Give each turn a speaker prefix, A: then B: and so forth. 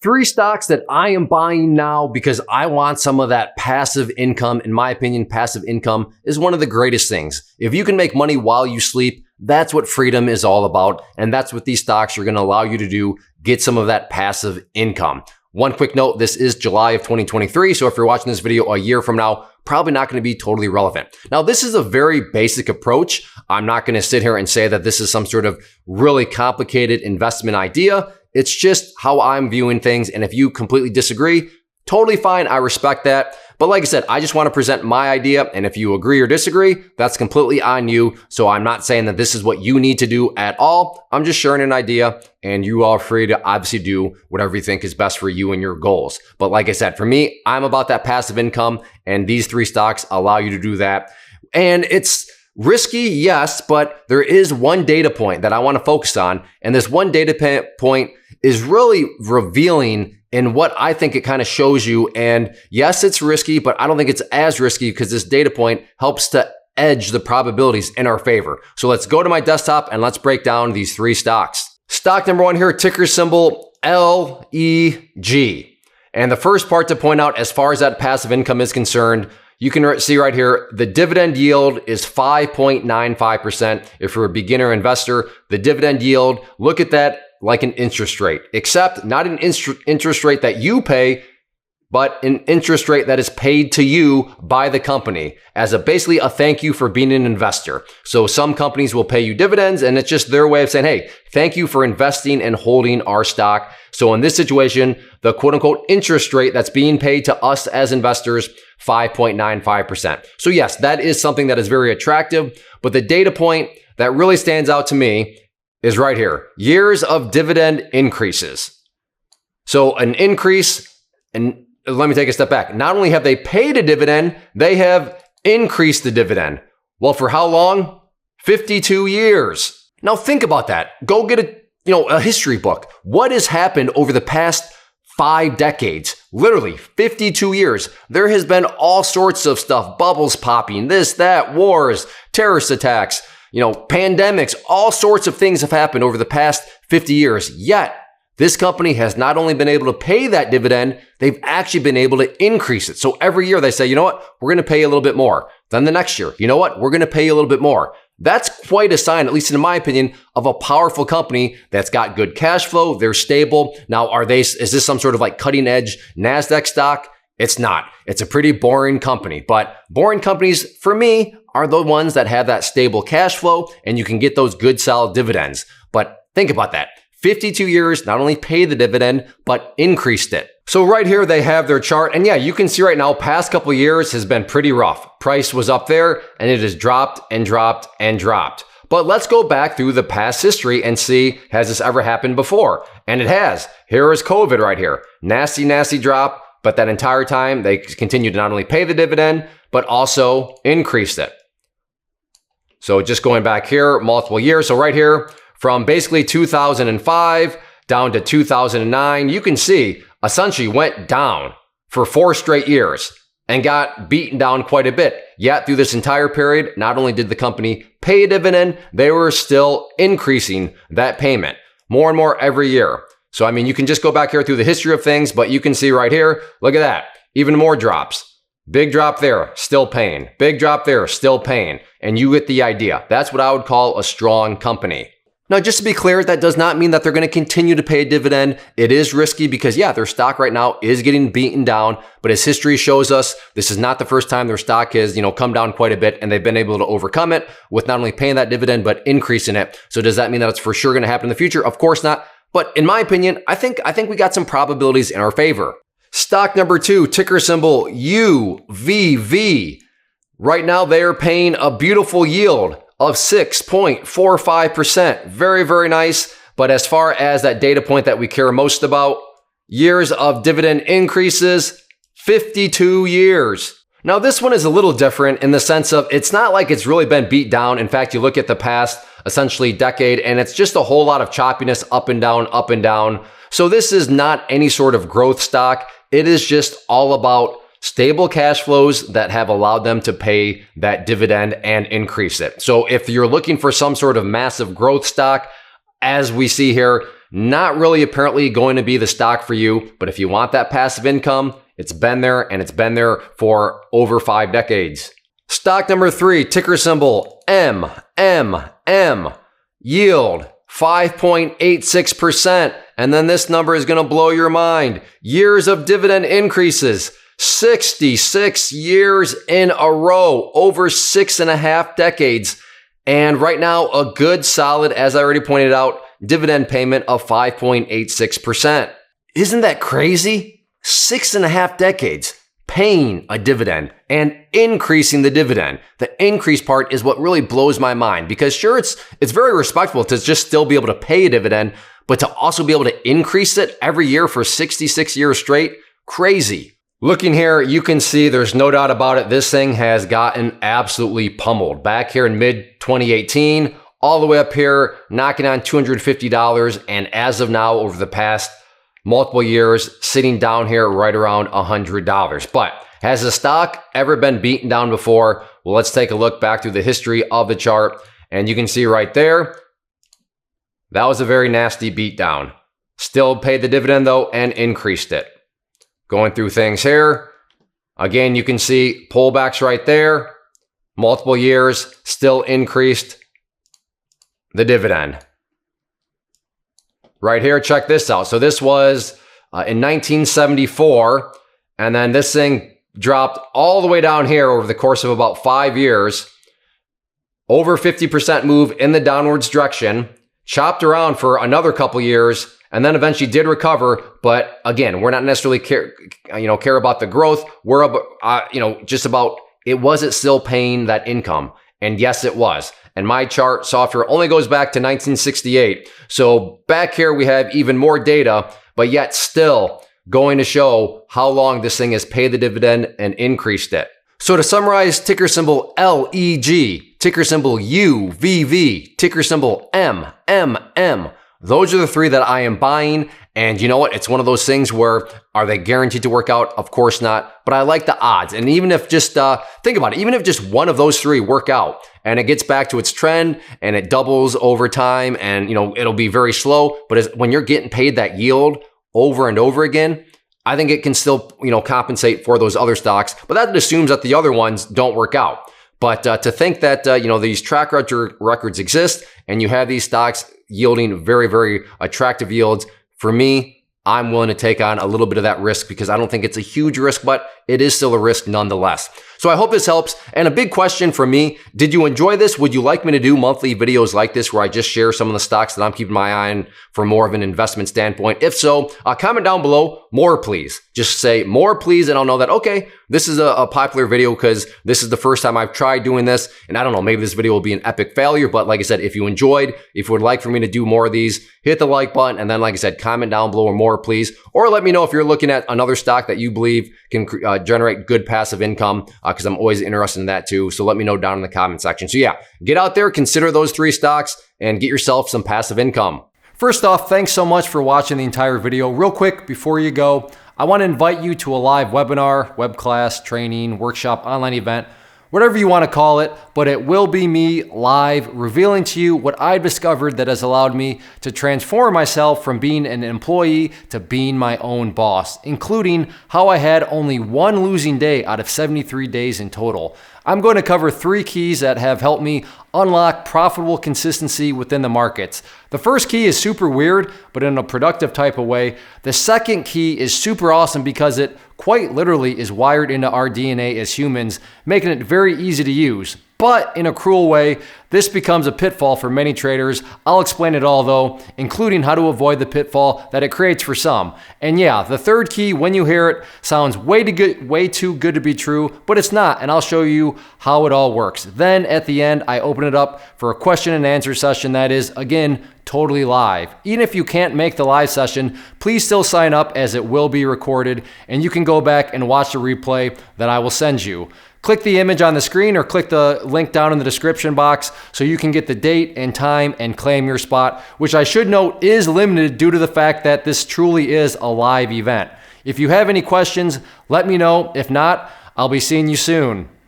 A: 3 stocks that I am buying now because I want some of that passive income. In my opinion, passive income is one of the greatest things. If you can make money while you sleep, that's what freedom is all about. And that's what these stocks are going to allow you to do, get some of that passive income. One quick note, this is July of 2023. So if you're watching this video a year from now, probably not going to be totally relevant. Now, this is a very basic approach. I'm not going to sit here and say that this is some sort of really complicated investment idea. It's just how I'm viewing things. And if you completely disagree, totally fine. I respect that. But like I said, I just want to present my idea. And if you agree or disagree, that's completely on you. So I'm not saying that this is what you need to do at all. I'm just sharing an idea and you are free to obviously do whatever you think is best for you and your goals. But like I said, for me, I'm about that passive income and these 3 stocks allow you to do that. And it's risky, yes, but there is one data point that I want to focus on. And this one data point is really revealing in what I think it kind of shows you. And yes, it's risky, but I don't think it's as risky because this data point helps to edge the probabilities in our favor. So let's go to my desktop and let's break down these 3 stocks. Stock number 1 here, ticker symbol LEG. And the first part to point out as far as that passive income is concerned, you can see right here, the dividend yield is 5.95%. If you're a beginner investor, the dividend yield, look at that like an interest rate, except not an interest rate that you pay, but an interest rate that is paid to you by the company as basically a thank you for being an investor. So some companies will pay you dividends and it's just their way of saying, hey, thank you for investing and holding our stock. So in this situation, the quote unquote interest rate that's being paid to us as investors, 5.95%. So yes, that is something that is very attractive, but the data point that really stands out to me is right here, years of dividend increases. So an increase, and let me take a step back. Not only have they paid a dividend, they have increased the dividend. Well, for how long? 52 years. Now think about that. Go get a history book. What has happened over the past 5 decades? Literally 52 years. There has been all sorts of stuff, bubbles popping, this, that, wars, terrorist attacks, pandemics, all sorts of things have happened over the past 50 years. Yet, this company has not only been able to pay that dividend, they've actually been able to increase it. So every year they say, you know what, we're going to pay a little bit more. Then the next year, you know what, we're going to pay a little bit more. That's quite a sign, at least in my opinion, of a powerful company that's got good cash flow. They're stable. Now, is this some sort of like cutting edge NASDAQ stock? It's not. It's a pretty boring company, but boring companies for me are the ones that have that stable cash flow and you can get those good solid dividends. But think about that. 52 years, not only paid the dividend, but increased it. So right here, they have their chart. And yeah, you can see right now, past couple of years has been pretty rough. Price was up there and it has dropped and dropped and dropped. But let's go back through the past history and see, has this ever happened before? And it has. Here is COVID right here. Nasty, nasty drop. But that entire time, they continued to not only pay the dividend, but also increased it. So just going back here, multiple years. So right here, from basically 2005 down to 2009, you can see essentially went down for 4 straight years and got beaten down quite a bit. Yet through this entire period, not only did the company pay a dividend, they were still increasing that payment more and more every year. So, I mean, you can just go back here through the history of things, but you can see right here, look at that, even more drops. Big drop there, still paying. Big drop there, still paying. And you get the idea. That's what I would call a strong company. Now, just to be clear, that does not mean that they're going to continue to pay a dividend. It is risky because, yeah, their stock right now is getting beaten down. But as history shows us, this is not the first time their stock has, come down quite a bit, and they've been able to overcome it with not only paying that dividend, but increasing it. So does that mean that it's for sure going to happen in the future? Of course not. But in my opinion, I think we got some probabilities in our favor. Stock number 2, ticker symbol UVV. Right now, they are paying a beautiful yield of 6.45%. Very, very nice. But as far as that data point that we care most about, years of dividend increases, 52 years. Now, this one is a little different in the sense of it's not like it's really been beat down. In fact, you look at the past, essentially decade, and it's just a whole lot of choppiness up and down, up and down. So this is not any sort of growth stock. It is just all about stable cash flows that have allowed them to pay that dividend and increase it. So if you're looking for some sort of massive growth stock, as we see here, Not really apparently going to be the stock for you, but if you want that passive income, it's been there, and it's been there for over 5 decades. Stock number 3, ticker symbol MMM. Yield 5.86%. And then this number is going to blow your mind. Years of dividend increases. 66 years in a row, over 6.5 decades. And right now, a good solid, as I already pointed out, dividend payment of 5.86%. Isn't that crazy? 6.5 decades paying a dividend and increasing the dividend. The increase part is what really blows my mind, because sure, it's very respectable to just still be able to pay a dividend, but to also be able to increase it every year for 66 years straight, crazy. Looking here, you can see there's no doubt about it. This thing has gotten absolutely pummeled. Back here in mid-2018, all the way up here, knocking on $250. And as of now, over the past multiple years, sitting down here right around $100. But has the stock ever been beaten down before? Well, let's take a look back through the history of the chart. And you can see right there, that was a very nasty beatdown. Still paid the dividend though and increased it. Going through things here, again, you can see pullbacks right there, multiple years, still increased the dividend. Right here, check this out. So this was in 1974, and then this thing dropped all the way down here over the course of about 5 years, over 50% move in the downwards direction, chopped around for another couple years, and then eventually did recover. But again, we're not necessarily care about the growth. We're about, just about, was it still paying that income? And yes, it was. And my chart software only goes back to 1968. So back here, we have even more data, but yet still going to show how long this thing has paid the dividend and increased it. So to summarize, ticker symbol LEG, ticker symbol UVV, ticker symbol MMM. Those are the 3 that I am buying. And you know what? It's one of those things where, are they guaranteed to work out? Of course not. But I like the odds. And even if just, think about it, even if just one of those 3 work out and it gets back to its trend and it doubles over time and, it'll be very slow. But when you're getting paid that yield over and over again, I think it can still, compensate for those other stocks. But that assumes that the other ones don't work out. But to think that, these track records exist and you have these stocks yielding very, very attractive yields, for me, I'm willing to take on a little bit of that risk because I don't think it's a huge risk, but it is still a risk nonetheless. So I hope this helps. And a big question for me, did you enjoy this? Would you like me to do monthly videos like this where I just share some of the stocks that I'm keeping my eye on for more of an investment standpoint? If so, comment down below, more please. Just say more please and I'll know that, okay, this is a popular video because this is the first time I've tried doing this. And I don't know, maybe this video will be an epic failure, but like I said, if you enjoyed, if you would like for me to do more of these, hit the like button. And then like I said, comment down below or more please. Or let me know if you're looking at another stock that you believe can generate good passive income because I'm always interested in that too. So let me know down in the comment section. So yeah, get out there, consider those 3 stocks and get yourself some passive income. First off, thanks so much for watching the entire video. Real quick, before you go, I want to invite you to a live webinar, web class, training, workshop, online event, whatever you want to call it, but it will be me live revealing to you what I've discovered that has allowed me to transform myself from being an employee to being my own boss, including how I had only 1 losing day out of 73 days in total. I'm going to cover 3 keys that have helped me unlock profitable consistency within the markets. The first key is super weird, but in a productive type of way. The second key is super awesome because it quite literally is wired into our DNA as humans, making it very easy to use. But in a cruel way, this becomes a pitfall for many traders. I'll explain it all though, including how to avoid the pitfall that it creates for some. And yeah, the third key, when you hear it, sounds way too good to be true, but it's not, and I'll show you how it all works. Then at the end, I open it up for a question and answer session that is, again, totally live. Even if you can't make the live session, please still sign up as it will be recorded, and you can go back and watch the replay that I will send you. Click the image on the screen or click the link down in the description box so you can get the date and time and claim your spot, which I should note is limited due to the fact that this truly is a live event. If you have any questions, let me know. If not, I'll be seeing you soon.